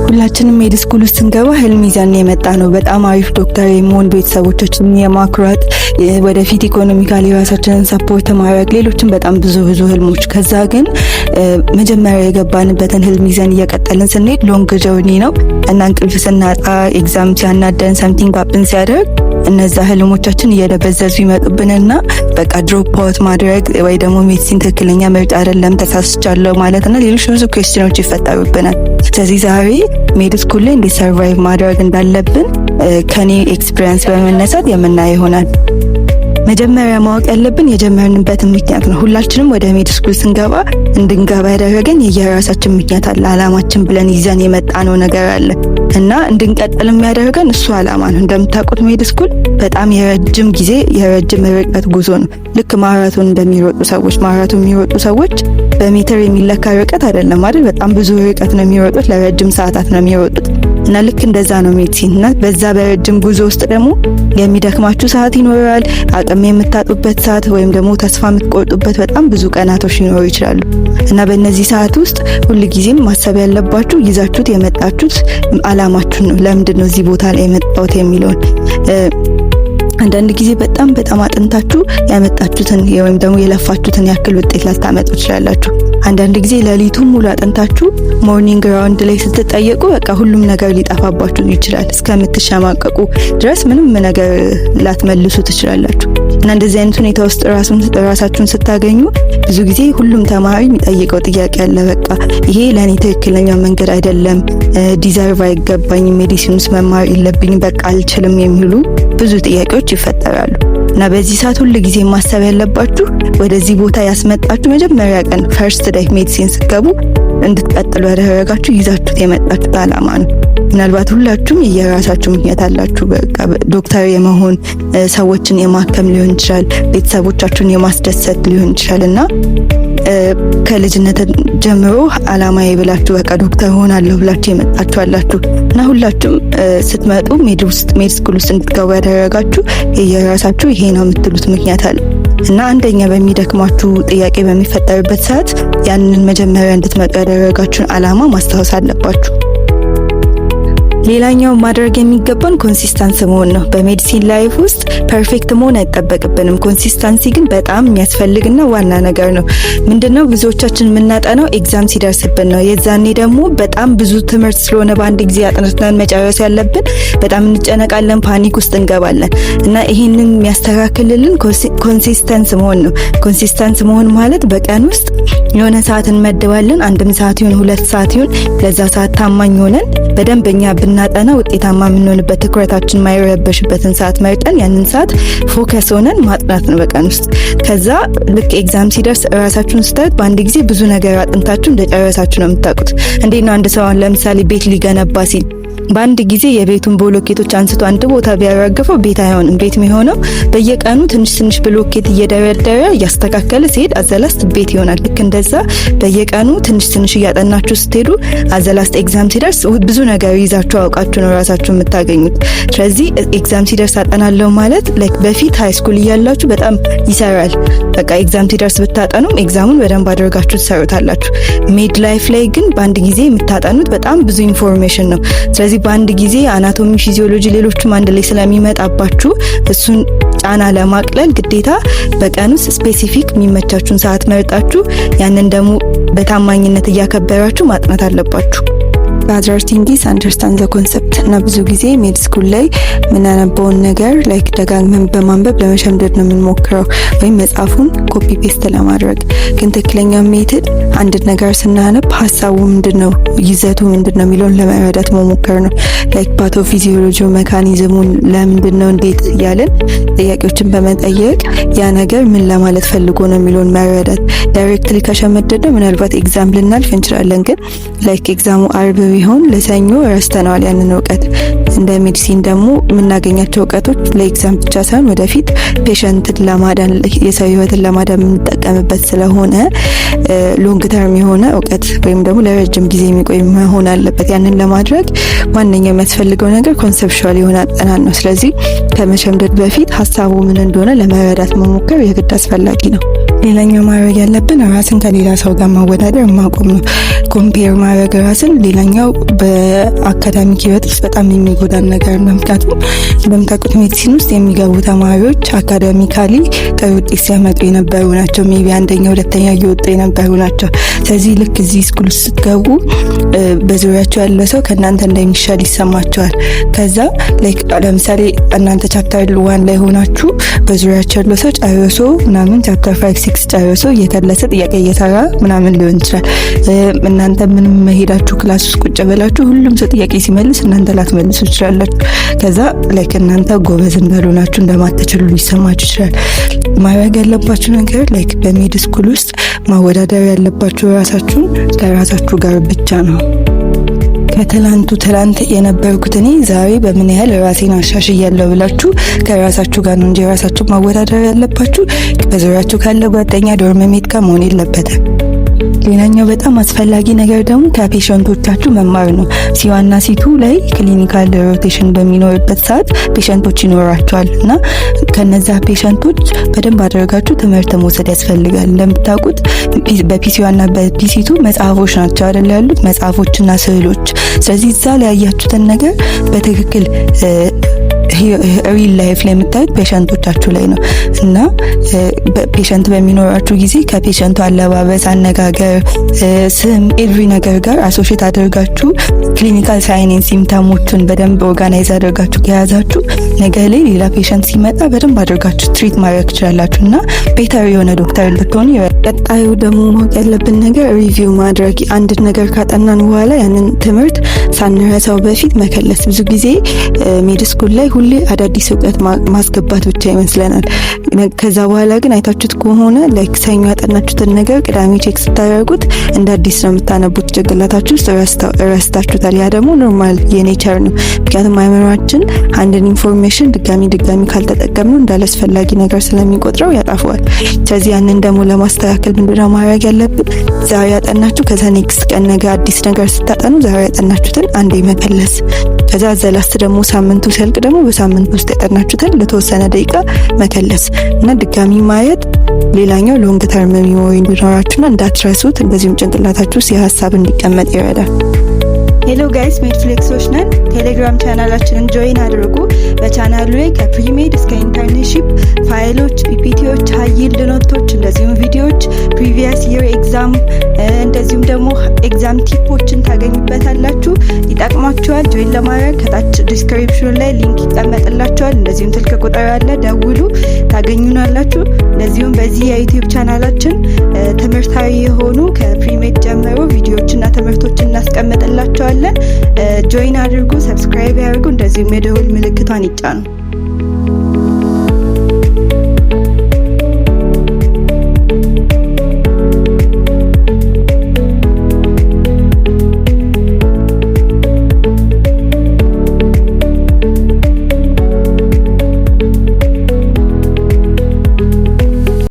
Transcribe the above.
ሁላችንም ሜድ ስኩል ውስጥ ስንገባ ህልም ይዘን የመጣ ነው። በጣም አሪፍ ዶክተር የመሆን፣ ቤተሰቦቻችንን የማኩራት፣ ወደፊት ኢኮኖሚካሊ ራሳችንን ሰፖርት ማድረግ፣ ሌሎችም በጣም ብዙ ህልሞች። ከዛ ግን መጀመሪያ የገባንበትን ህልም ይዘን እየቀጠልን ስንሄድ ሎንግ ጆርኒ ነው እና እንቅልፍ ስናጣ፣ ኤግዛም ሲያናደን፣ ሰምቲንግ አፕን ሲያደርግ እነዛ ህልሞቻችን እየደበዘዙ ይመጡብንና በቃ ድሮፕ አውት ማድረግ ወይ ደግሞ ሜዲሲን ትክክለኛ ምርጫ አይደለም ተሳስቻለሁ ማለትና ሌሎች ብዙ ኩዌስችኖች ይፈጠሩብናል። ስለዚህ ዛሬ ሜድ ስኩል ላይ እንዴት ሰርቫይቭ ማድረግ እንዳለብን ከኔ ኤክስፒሪየንስ በመነሳት የምናየው ይሆናል። መጀመሪያ ማወቅ ያለብን የጀመርንበትን ምክንያት ነው። ሁላችንም ወደ ሜድ ስኩል ስንገባ እንድንገባ ያደረገን የየራሳችን ምክንያት አለ። አላማችን ብለን ይዘን የመጣነው ነገር አለ እና እንድንቀጥል የሚያደርገን እሱ አላማ ነው። እንደምታውቁት ሜድ ስኩል በጣም የረጅም ጊዜ የረጅም ርቀት ጉዞ ነው። ልክ ማራቶን እንደሚሮጡ ሰዎች ማራቶን የሚሮጡ ሰዎች በሜትር የሚለካ ርቀት አይደለም አይደል? በጣም ብዙ ርቀት ነው የሚሮጡት፣ ለረጅም ሰዓታት ነው የሚሮጡት እና ልክ እንደዛ ነው ሜዲሲን። እና በዛ በረጅም ጉዞ ውስጥ ደግሞ የሚደክማችሁ ሰዓት ይኖራል፣ አቅም የምታጡበት ሰዓት ወይም ደግሞ ተስፋ የምትቆርጡበት በጣም ብዙ ቀናቶች ሊኖሩ ይችላሉ። እና በእነዚህ ሰዓት ውስጥ ሁልጊዜም ማሰብ ያለባችሁ ይዛችሁት የመጣችሁት አላማችሁን ነው። ለምንድን ነው እዚህ ቦታ ላይ የመጣሁት የሚለውን አንዳንድ ጊዜ በጣም አጥንታችሁ ያመጣችሁትን ወይም ደግሞ የለፋችሁትን ያክል ውጤት ላታመጡ ትችላላችሁ። አንዳንድ ጊዜ ሌሊቱን ሙሉ አጥንታችሁ ሞርኒንግ ራውንድ ላይ ስትጠየቁ በቃ ሁሉም ነገር ሊጠፋባችሁ ይችላል። እስከምትሸማቀቁ ድረስ ምንም ነገር ላትመልሱ ትችላላችሁ። እና እንደዚህ አይነት ሁኔታ ውስጥ ራሳችሁን ስታገኙ ብዙ ጊዜ ሁሉም ተማሪ የሚጠይቀው ጥያቄ አለ። በቃ ይሄ ለኔ ትክክለኛ መንገድ አይደለም፣ ዲዘርቭ አይገባኝም፣ ሜዲሲን ውስጥ መማር የለብኝም፣ በቃ አልችልም የሚሉ ብዙ ጥያቄዎች ይፈጠራሉ። እና በዚህ ሰዓት ሁሉ ጊዜ ማሰብ ያለባችሁ ወደዚህ ቦታ ያስመጣችሁ መጀመሪያ ቀን ፈርስት ዴይ ሜዲሲን ስትገቡ እንድትቀጥሉ ያደረጋችሁ ይዛችሁት የመጣችሁት አላማ ነው። ምናልባት ሁላችሁም የየራሳችሁ ምክንያት አላችሁ። በቃ ዶክተር የመሆን ሰዎችን የማከም ሊሆን ይችላል፣ ቤተሰቦቻችሁን የማስደሰት ሊሆን ይችላል እና ከልጅነት ጀምሮ አላማዬ ብላችሁ በቃ ዶክተር ሆናለሁ ብላችሁ የመጣችሁ አላችሁ እና ሁላችሁም ስትመጡ ሜድ ስኩል ውስጥ እንድትገቡ ያደረጋችሁ የየራሳችሁ ይሄ ነው የምትሉት ምክንያት አለ እና አንደኛ በሚደክማችሁ ጥያቄ በሚፈጠርበት ሰዓት ያንን መጀመሪያ እንድትመጡ ያደረጋችሁን አላማ ማስታወስ አለባችሁ። ሌላኛው ማድረግ የሚገባን ኮንሲስተንስ መሆን ነው። በሜዲሲን ላይፍ ውስጥ ፐርፌክት መሆን አይጠበቅብንም። ኮንሲስተንሲ ግን በጣም የሚያስፈልግና ዋና ነገር ነው። ምንድነው ብዙዎቻችን የምናጠናው ኤግዛም ሲደርስብን ነው። የዛኔ ደግሞ በጣም ብዙ ትምህርት ስለሆነ በአንድ ጊዜ አጥንተን መጨረስ ያለብን በጣም እንጨነቃለን፣ ፓኒክ ውስጥ እንገባለን እና ይሄንን የሚያስተካክልልን ኮንሲስተንስ መሆን ነው። ኮንሲስተንስ መሆን ማለት በቀን ውስጥ የሆነ ሰዓት እንመድባለን። አንድም ሰዓት ይሁን 2 ሰዓት ይሁን ለዛ ሰዓት ታማኝ ሆነን በደንበኛ ብናጠና ውጤታማ የምንሆንበት ትኩረታችን ማይረበሽበትን ሰዓት መርጠን ያንን ሰዓት ፎከስ ሆነን ማጥናት ነው በቀን ውስጥ። ከዛ ልክ ኤግዛም ሲደርስ ራሳችሁን ስታዩት በአንድ ጊዜ ብዙ ነገር አጥንታችሁ እንደጨረሳችሁ ነው የምታውቁት። እንዴት ነው አንድ ሰው ለምሳሌ ቤት ሊገነባ ሲል በአንድ ጊዜ የቤቱን ብሎኬቶች አንስቶ አንድ ቦታ ቢያራግፈው ቤት አይሆንም። ቤት የሚሆነው በየቀኑ ትንሽ ብሎኬት እየደረደረ እያስተካከለ ሲሄድ አዘላስት ቤት ይሆናል። ልክ እንደዛ በየቀኑ ትንሽ እያጠናችሁ ስትሄዱ አዘላስት ኤግዛም ሲደርስ ብዙ ነገር ይዛችሁ አውቃችሁ ነው ራሳችሁ የምታገኙት። ስለዚህ ኤግዛም ሲደርስ አጠናለሁ ማለት ላይክ በፊት ሃይ ስኩል እያላችሁ በጣም ይሰራል። በቃ ኤግዛም ሲደርስ ብታጠኑም ኤግዛሙን በደንብ አድርጋችሁ ትሰሩታላችሁ። ሜድ ላይፍ ላይ ግን በአንድ ጊዜ የምታጠኑት በጣም ብዙ ኢንፎርሜሽን ነው። ስለዚህ በአንድ ጊዜ አናቶሚ፣ ፊዚዮሎጂ ሌሎችም አንድ ላይ ስለሚመጣባችሁ እሱን ጫና ለማቅለል ግዴታ በቀን ውስጥ ስፔሲፊክ የሚመቻችሁን ሰዓት መርጣችሁ ያንን ደግሞ በታማኝነት እያከበራችሁ ማጥናት አለባችሁ። other thing is understand the concept እና ብዙ ጊዜ ሜድ ስኩል ላይ ምናነበውን ነገር ላይክ ደጋግመን በማንበብ ለመሸምደድ ነው የምንሞክረው ወይም መጽሐፉን ኮፒ ፔስት ለማድረግ። ግን ትክክለኛ ሜትድ አንድ ነገር ስናነብ ሀሳቡ ምንድነው፣ ይዘቱ ምንድነው የሚለውን ለመረዳት መሞከር ነው። ላይክ ፓቶፊዚዮሎጂ ሜካኒዝሙን ለምንድነው እንዴት እያለን ጥያቄዎችን በመጠየቅ ያ ነገር ምን ለማለት ፈልጎ ነው የሚለውን መረዳት። ዳይሬክትሊ ከሸመደድነው ምናልባት ኤግዛም ልናልፍ እንችላለን። ግን ላይክ ኤግዛሙ አርብ ቢሆን ለሰኞ ረስተናል ያንን እውቀት። እንደ ሜዲሲን ደግሞ የምናገኛቸው እውቀቶች ለኤግዛም ብቻ ሳይሆን ወደፊት ፔሸንትን ለማዳን የሰው ህይወትን ለማዳን የምንጠቀምበት ስለሆነ ሎንግ ተርም የሆነ እውቀት ወይም ደግሞ ለረጅም ጊዜ የሚቆይ መሆን አለበት። ያንን ለማድረግ ዋነኛው የሚያስፈልገው ነገር ኮንሰፕቹዋል የሆነ አጠናን ነው። ስለዚህ ከመሸምደድ በፊት ሀሳቡ ምን እንደሆነ ለመረዳት መሞከር የግድ አስፈላጊ ነው። ሌላኛው ማድረግ ያለብን ራስን ከሌላ ሰው ጋር ማወዳደር ማቆም ነው። ኮምፔር ማድረግ ራስን ሌላኛው በአካዳሚክ ህይወት ውስጥ በጣም የሚጎዳን ነገር ነው። ምክንያቱም እንደምታውቁት ሜዲሲን ውስጥ የሚገቡ ተማሪዎች አካዳሚካሊ ጥሩ ውጤት ሲያመጡ የነበሩ ናቸው። ሜቢ አንደኛ ሁለተኛ እየወጡ የነበሩ ናቸው። ስለዚህ ልክ እዚህ ስኩል ውስጥ ስትገቡ በዙሪያቸው ያለ ሰው ከእናንተ እንደሚሻል ይሰማቸዋል። ከዛ ላይክ ለምሳሌ እናንተ ቻፕተር 1 ላይ ሆናችሁ በዙሪያቸው ያለው ሰው ጨርሶ ምናምን ቻፕተር 5 6 ጨርሶ እየተለሰ ጥያቄ እየሰራ ምናምን ሊሆን ይችላል። እናንተ ምንም መሄዳችሁ ክላስ ውስጥ ቁጭ ብላችሁ ሁሉም ሰው ጥያቄ ሲመልስ እናንተ ላትመልሱ ትችላላችሁ። ከዛ ላይክ እናንተ ጎበዝ እንዳልሆናችሁ እንደማትችሉ ሊሰማችሁ ይችላል። ማድረግ ያለባችሁ ነገር ላይክ በሜድ ስኩል ውስጥ ማወዳደር ያለባችሁ ራሳችሁን ከራሳችሁ ጋር ብቻ ነው። ከትላንት የነበርኩት እኔ ዛሬ በምን ያህል ራሴን አሻሽያለሁ ብላችሁ ከራሳችሁ ጋር ነው እንጂ ራሳችሁ ማወዳደር ያለባችሁ በዙሪያችሁ ካለ ጓደኛ ዶርምሜት ጋር መሆን የለበትም። ሌላኛው በጣም አስፈላጊ ነገር ደግሞ ከፔሸንቶቻችሁ መማር ነው። ሲዋና ሲቱ ላይ ክሊኒካል ሮቴሽን በሚኖርበት ሰዓት ፔሸንቶች ይኖራቸዋል እና ከነዛ ፔሸንቶች በደንብ አድርጋችሁ ትምህርት መውሰድ ያስፈልጋል። እንደምታውቁት በፒሲዋና በፒሲቱ መጽሐፎች ናቸው አይደል ያሉት፣ መጽሐፎችና ስዕሎች። ስለዚህ እዛ ላይ ያያችሁትን ነገር በትክክል ሪል ላይፍ ላይ የምታዩት ፔሸንቶቻችሁ ላይ ነው እና ፔሸንት በሚኖራችሁ ጊዜ ከፔሸንቱ አለባበስ፣ አነጋገር፣ ስም ኤቭሪ ነገር ጋር አሶሺየት አድርጋችሁ ክሊኒካል ሳይን ሲምፕተሞችን በደንብ ኦርጋናይዝ አድርጋችሁ ከያዛችሁ ነገ ላይ ሌላ ፔሸንት ሲመጣ በደንብ አድርጋችሁ ትሪት ማድረግ ትችላላችሁ እና ቤተር የሆነ ዶክተር ልትሆኑ። ቀጣዩ ደግሞ ማወቅ ያለብን ነገር ሪቪው ማድረግ፣ አንድ ነገር ካጠናን በኋላ ያንን ትምህርት ሳንረሳው በፊት መከለስ። ብዙ ጊዜ ሜድ ስኩል ላይ ሁሌ አዳዲስ እውቀት ማስገባት ብቻ ይመስለናል። ከዛ በኋላ ግን አይታችሁት ከሆነ ላይክ ሰኞ ያጠናችሁትን ነገር ቅዳሜ ቼክ ስታደርጉት እንደ አዲስ ነው የምታነቡት። ጭንቅላታችሁ ውስጥ ረስታችሁታል። ያ ደግሞ ኖርማል የኔቸር ነው። ምክንያቱም አእምሯችን አንድን ኢንፎርሜሽን ድጋሚ ካልተጠቀምነው እንዳላስፈላጊ ነገር ስለሚቆጥረው ያጣፈዋል። ስለዚህ ያንን ደግሞ ለማስተካከል ምንድነው ማድረግ ያለብን? ዛሬ ያጠናችሁ ከዛ ኔክስት ቀን ነገ አዲስ ነገር ስታጠኑ ዛሬ ያጠናችሁትን አንዴ መከለስ። ከዛ ዘላስት ደግሞ ሳምንቱ ሲያልቅ ደግሞ በሳምንት ውስጥ ያጠናችሁትን ለተወሰነ ደቂቃ መከለስ እና ድጋሚ ማየት። ሌላኛው ሎንግ ተርም ሚሞሪ እንዲኖራችሁና እንዳትረሱት፣ እንደዚሁም ጭንቅላታችሁ ውስጥ የሀሳብ እንዲቀመጥ ይረዳል። ሄሎ ጋይስ፣ ሜድፍሌክሶች ነን። ቴሌግራም ቻናላችንን ጆይን አድርጉ። በቻናሉ ላይ ከፕሪሜድ እስከ ኢንተርንሺፕ ፋይሎች፣ ፒፒቲዎች፣ ሃይ ይልድ ኖቶች፣ እንደዚሁም ቪዲዮዎች፣ ፕሪቪየስ ይር ኤግዛም፣ እንደዚሁም ደግሞ ኤግዛም ቲፖችን ታገኙበታላችሁ። ይጠቅማችኋል። ጆይን ለማድረግ ከታች ዲስክሪፕሽን ላይ ሊንክ ይቀመጥላችኋል። እንደዚሁም ስልክ ቁጥር አለ፣ ደውሉ፣ ታገኙናላችሁ። እንደዚሁም በዚህ የዩቲዩብ ቻናላችን ትምህርታዊ የሆኑ ከፕሪሜድ ጀምሮ ቪዲዮዎችና ትምህርቶችን እናስቀምጥላችኋለን። ጆይን አድርጉ፣ ሰብስክራይብ ያድርጉ፣ እንደዚሁም የደውል ምልክቷን ይጫኑ።